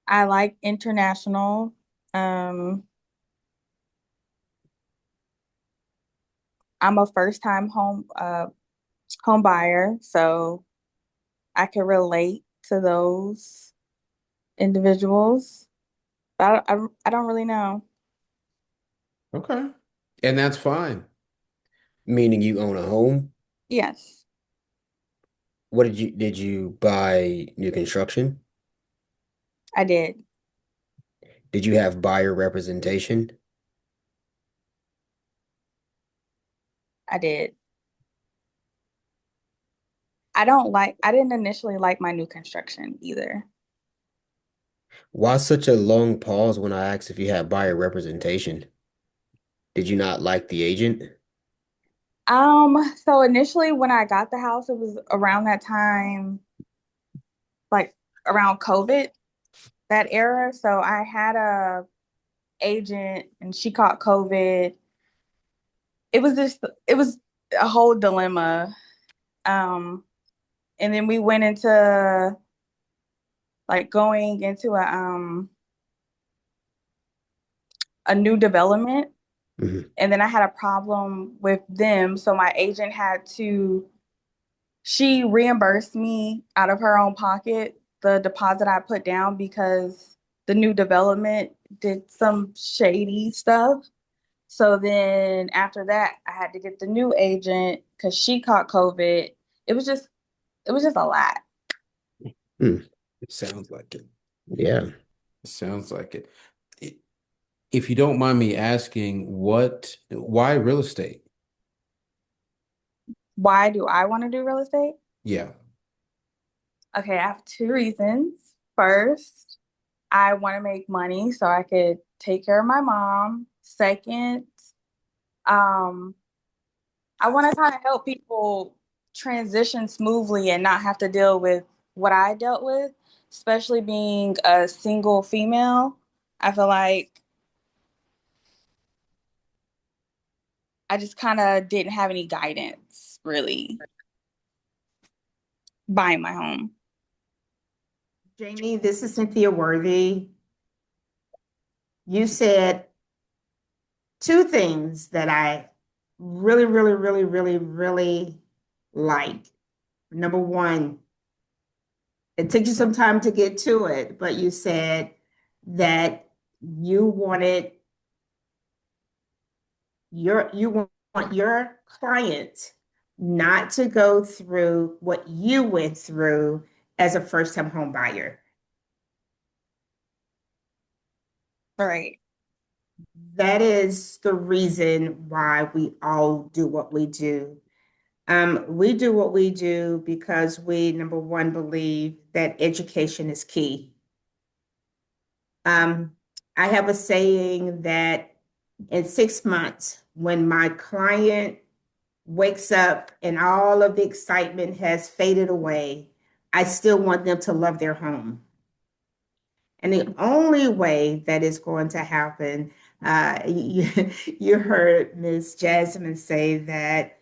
I like international. Um, I'm a first time home buyer, so I can relate to those individuals. But I don't really know. Okay. And that's fine. Meaning you own a home. Yes. What did you buy new construction? I did. Did you have buyer representation? I did. I didn't initially like my new construction either. Why such a long pause when I asked if you had buyer representation? Did you not like the agent? So initially when I got the house, it was around that time, like around COVID, that era. So I had a agent and she caught COVID. It was a whole dilemma. Um, and then we went into like going into a new development. Mhm. And then I had a problem with them. So my agent she reimbursed me out of her own pocket the deposit I put down because the new development did some shady stuff. So then after that, I had to get the new agent because she caught COVID. It was just, it was just a lot. Hmm. It sounds like it. Yeah. It sounds like it. I- If you don't mind me asking, why real estate? Why do I want to do real estate? Yeah. Okay, I have two reasons. First, I want to make money so I could take care of my mom. Second, um, I want to kind of help people transition smoothly and not have to deal with what I dealt with, especially being a single female. I feel like I just kind of didn't have any guidance really buying my home. Jamie, this is Cynthia Worthy. You said two things that I really, really, really, really, really like. Number one, it took you some time to get to it, but you said that you wanted you want your client not to go through what you went through as a first-time home buyer. Right. That is the reason why we all do what we do. We do what we do because we, number one, believe that education is key. Um, I have a saying that in 6 months, when my client wakes up and all of the excitement has faded away, I still want them to love their home. And the only way that is going to happen, you heard Ms. Jasmine say that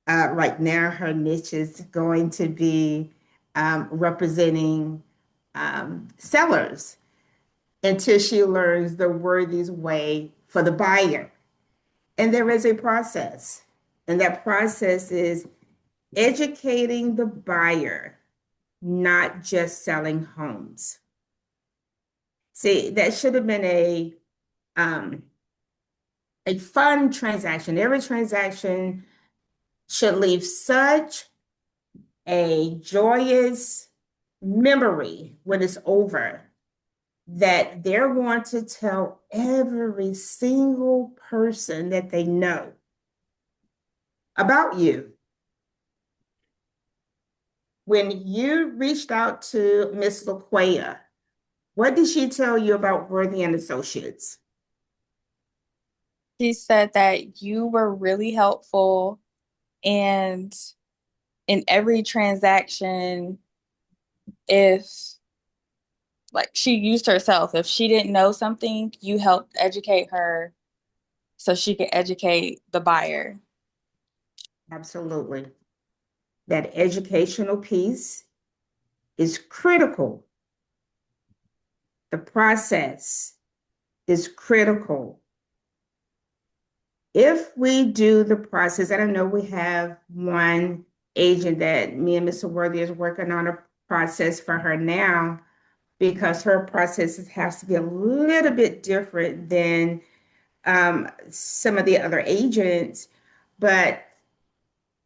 right now her niche is going to be representing sellers until she learns the worthiest way for the buyer. And there is a process, and that process is educating the buyer, not just selling homes. See, that should have been um, a fun transaction. Every transaction should leave such a joyous memory when it's over that they're going to tell every single person that they know about you. When you reached out to Miss LaQuaya, what did she tell you about Worthy and Associates? She said that you were really helpful and in every transaction, if like she used herself, if she didn't know something, you helped educate her so she could educate the buyer. Absolutely. That educational piece is critical. The process is critical. If we do the process, and I know we have one agent that me and Mr. Worthy is working on a process for her now because her process has to be a little bit different than some of the other agents. But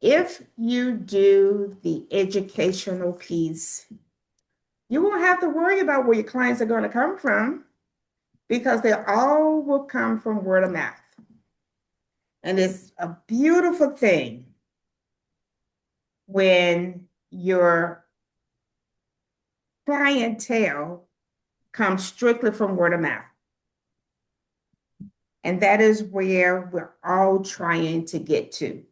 if you do the educational piece, You won't have to worry about where your clients are going to come from because they all will come from word of mouth. And it's a beautiful thing when your clientele comes strictly from word of mouth. And that is where we're all trying to get to.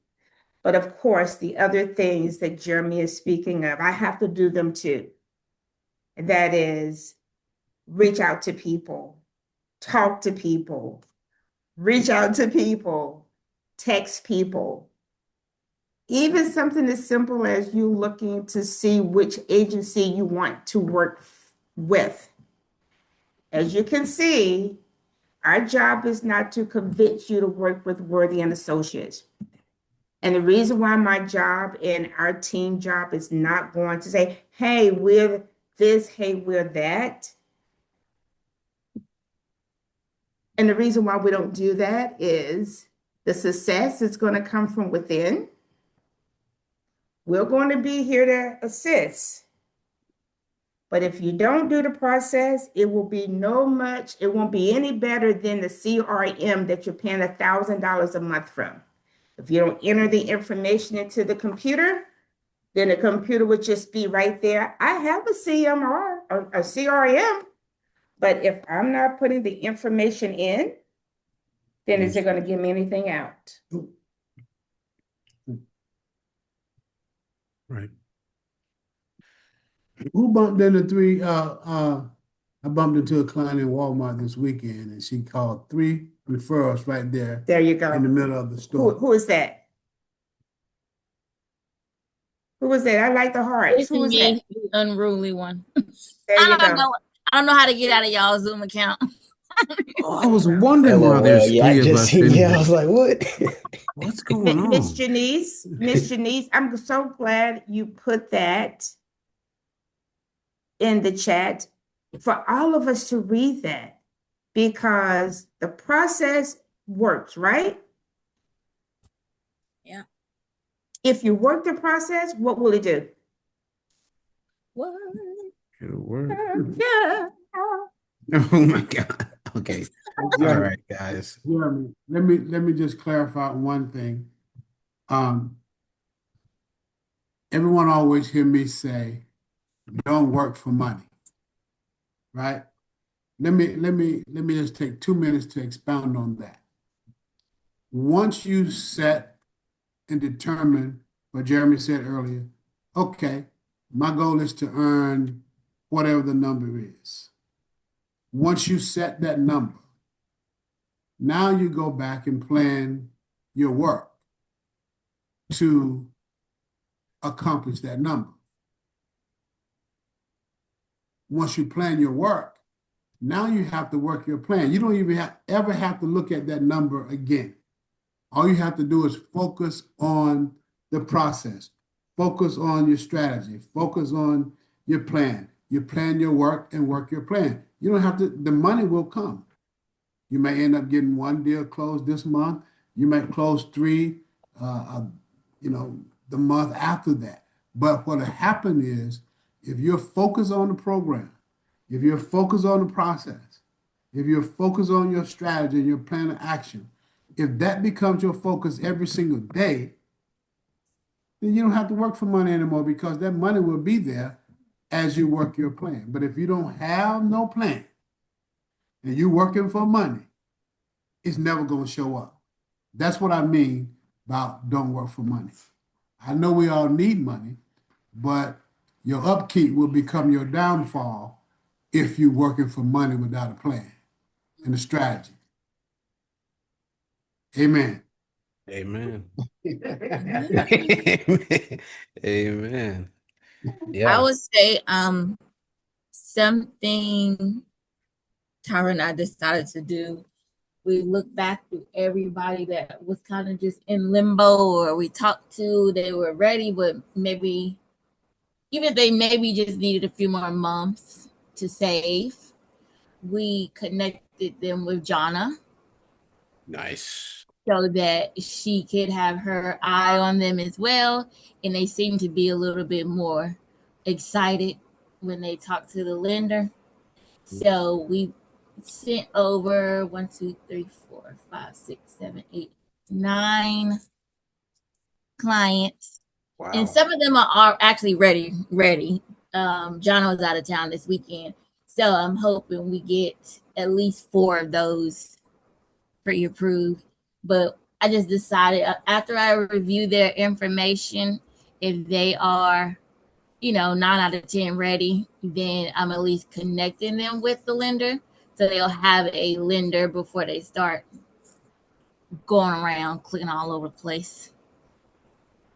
But of course, the other things that Jeremy is speaking of, I have to do them too. That is reach out to people, talk to people, reach out to people, text people. Even something as simple as you looking to see which agency you want to work with. As you can see, our job is not to convince you to work with Worthy and Associates. And the reason why my job and our team job is not going to say, hey, we're this, hey, we're that. And the reason why we don't do that is the success is going to come from within. We're going to be here to assist. But if you don't do the process, it will be it won't be any better than the CRM that you're paying $1,000 a month from. If you don't enter the information into the computer, then the computer would just be right there. I have a CMR or a CRM, but if I'm not putting the information in, then is it going to give me anything out? Right. Who bumped into three? I bumped into a client in Walmart this weekend, and she called 3 referrals right there There you go. in the middle of the store. Who is that? Who was that? I like the hearts. It's Who was me, that? the unruly one. There you I don't go. know. I don't know how to get out of y'all Zoom account. Oh, I was wondering why LOL. there's Yeah, I three of just us seen. in Yeah, I was here. like, what? What's going Miss on? Janice, I'm so glad you put that in the chat for all of us to read that because the process works, right? Yeah. If you work the process, what will it do? What? It'll work. Yeah. Oh my God. Okay. All right, guys. Jeremy, let me just clarify one thing. Everyone always hear me say, "Don't work for money," right? Let me just take 2 minutes to expound on that. Once you set and determine what Jeremy said earlier, okay, my goal is to earn whatever the number is. Once you set that number, now you go back and plan your work to accomplish that number. Once you plan your work, now you have to work your plan. You don't even ever have to look at that number again. All you have to do is focus on the process, focus on your strategy, focus on your plan. You plan your work and work your plan. You don't have to, the money will come. You may end up getting one deal closed this month. You might close 3, the month after that. But what'll happen is if you're focused on the program, if you're focused on the process, if you're focused on your strategy and your plan of action, if that becomes your focus every single day, then you don't have to work for money anymore because that money will be there as you work your plan. But if you don't have no plan and you're working for money, it's never going to show up. That's what I mean about don't work for money. I know we all need money, but your upkeep will become your downfall if you're working for money without a plan and a strategy. Amen. Amen. Mhm. Amen. I Yeah. would say something Tara and I decided to do. We looked back through everybody that was kind of just in limbo or we talked to, they were ready, but maybe even if they maybe just needed a few more months to save, we connected them with Jonna Nice. so that she could have her eye on them as well. And they seemed to be a little bit more excited when they talk to the lender. So we sent over 9 clients, and Wow. some of them are actually ready. John was out of town this weekend, so I'm hoping we get at least 4 of those pre-approved. But I just decided after I review their information, if they are, 9 out of 10 ready, then I'm at least connecting them with the lender, so they'll have a lender before they start going around clicking all over the place.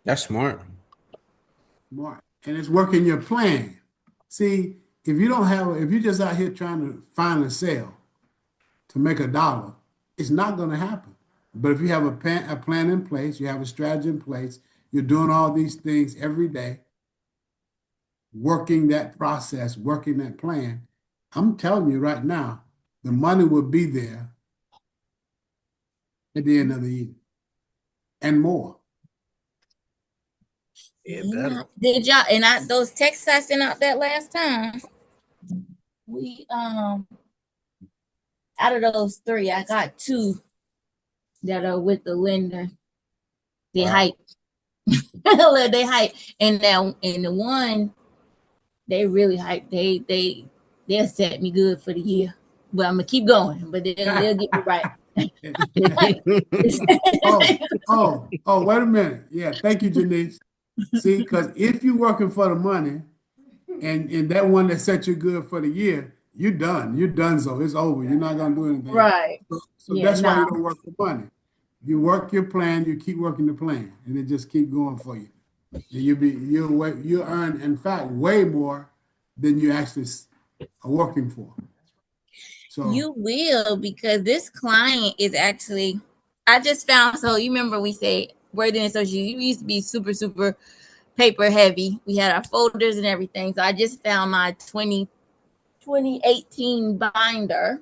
That's smart. Smart. And it's working your plan. See, if you're just out here trying to find a sale to make $1, it's not going to happen. But if you have a plan in place, you have a strategy in place, you're doing all these things every day, working that process, working that plan, I'm telling you right now, the money will be there at the end of the year and more. Yeah, Yeah. better. Did y'all and those texts I sent out that last time? We out of those 3, I got 2 that are with the lender. They Wow. hype. They hype. And now and the one they really hype. They'll set me good for the year. But I'm gonna keep going, but they'll get me right. Wait a minute. Yeah, thank you, Janice. See, because if you're working for the money and that one that set you good for the year, you're done. You're done, so it's over. You're not gonna do anything. Right. So Yeah, that's why no. you don't work for money. You work your plan, you keep working the plan, and it just keep going for you. And you earn, in fact, way more than you actually are working for. So You will, because this client is actually, I just found, so you remember we say Wording Associates, you used to be super, super paper heavy. We had our folders and everything. So I just found my 2018 binder.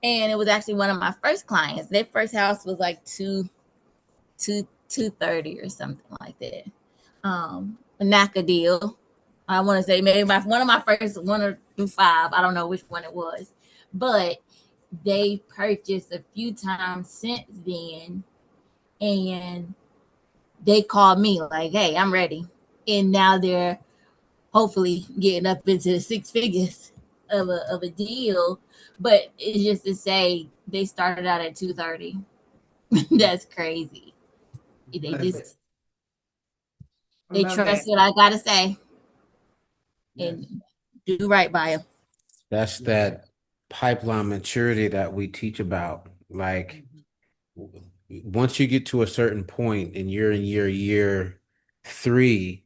And it was actually one of my first clients. Their first house was like 230 or something like that. A NACA deal. I want to say maybe one of my first 1 through 5. I don't know which one it was, but they purchased a few times since then, and they called me like, "Hey, I'm ready," and now they're hopefully getting up into the 6 figures of a deal. But it's just to say they started out at 230. That's crazy. They that's just I they love trust that. what I gotta say Yes. and do right by them. That's that pipeline maturity that we teach about. Like once you get to a certain point and you're in year 3,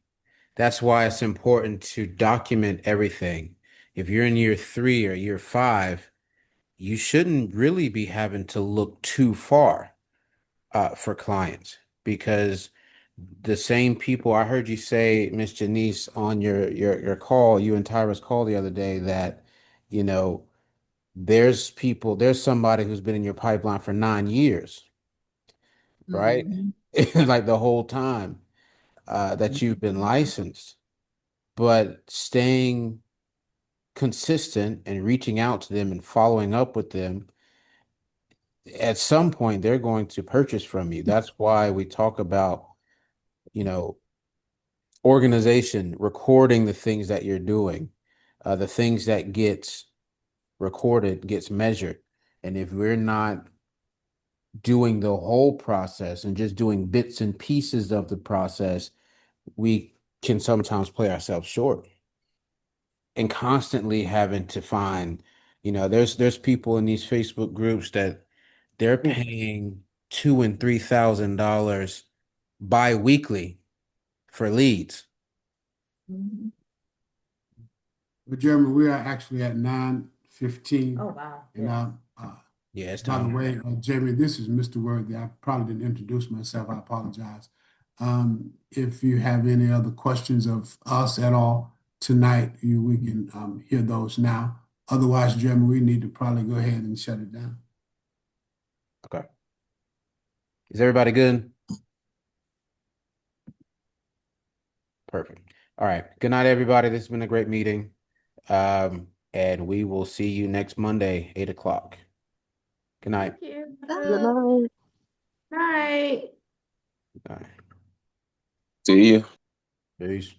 that's why it's important to document everything. If you're in year 3 or year 5, you shouldn't really be having to look too far for clients because the same people I heard you say, Miss Janice, on your call, you and Tyra's call the other day that, you know, there's somebody who's been in your pipeline for 9 years, right? Mm-hmm. Like the whole time that you've been licensed, but staying consistent and reaching out to them and following up with them, at some point they're going to purchase from you. That's why we talk about, you know, organization, recording the things that you're doing, the things that gets recorded gets measured. And if we're not doing the whole process and just doing bits and pieces of the process, we can sometimes play ourselves short and constantly having to find, there's people in these Facebook groups that they're paying $2,000 and $3,000 bi-weekly for leads. Mm-hmm. But Jeremy, we are actually at 9:15. Oh, wow. And Yes. Yeah, it's by the time. way, Jamie, this is Mr. Worthy. I probably didn't introduce myself. I apologize. If you have any other questions of us at all tonight, we can hear those now. Otherwise, Jeremy, we need to probably go ahead and shut it down. Okay. Is everybody good? Perfect. All right. Good night, everybody. This has been a great meeting. And we will see you next Monday, 8 o'clock. Good night. Thank you. Good night. Night. All right. See you. Peace.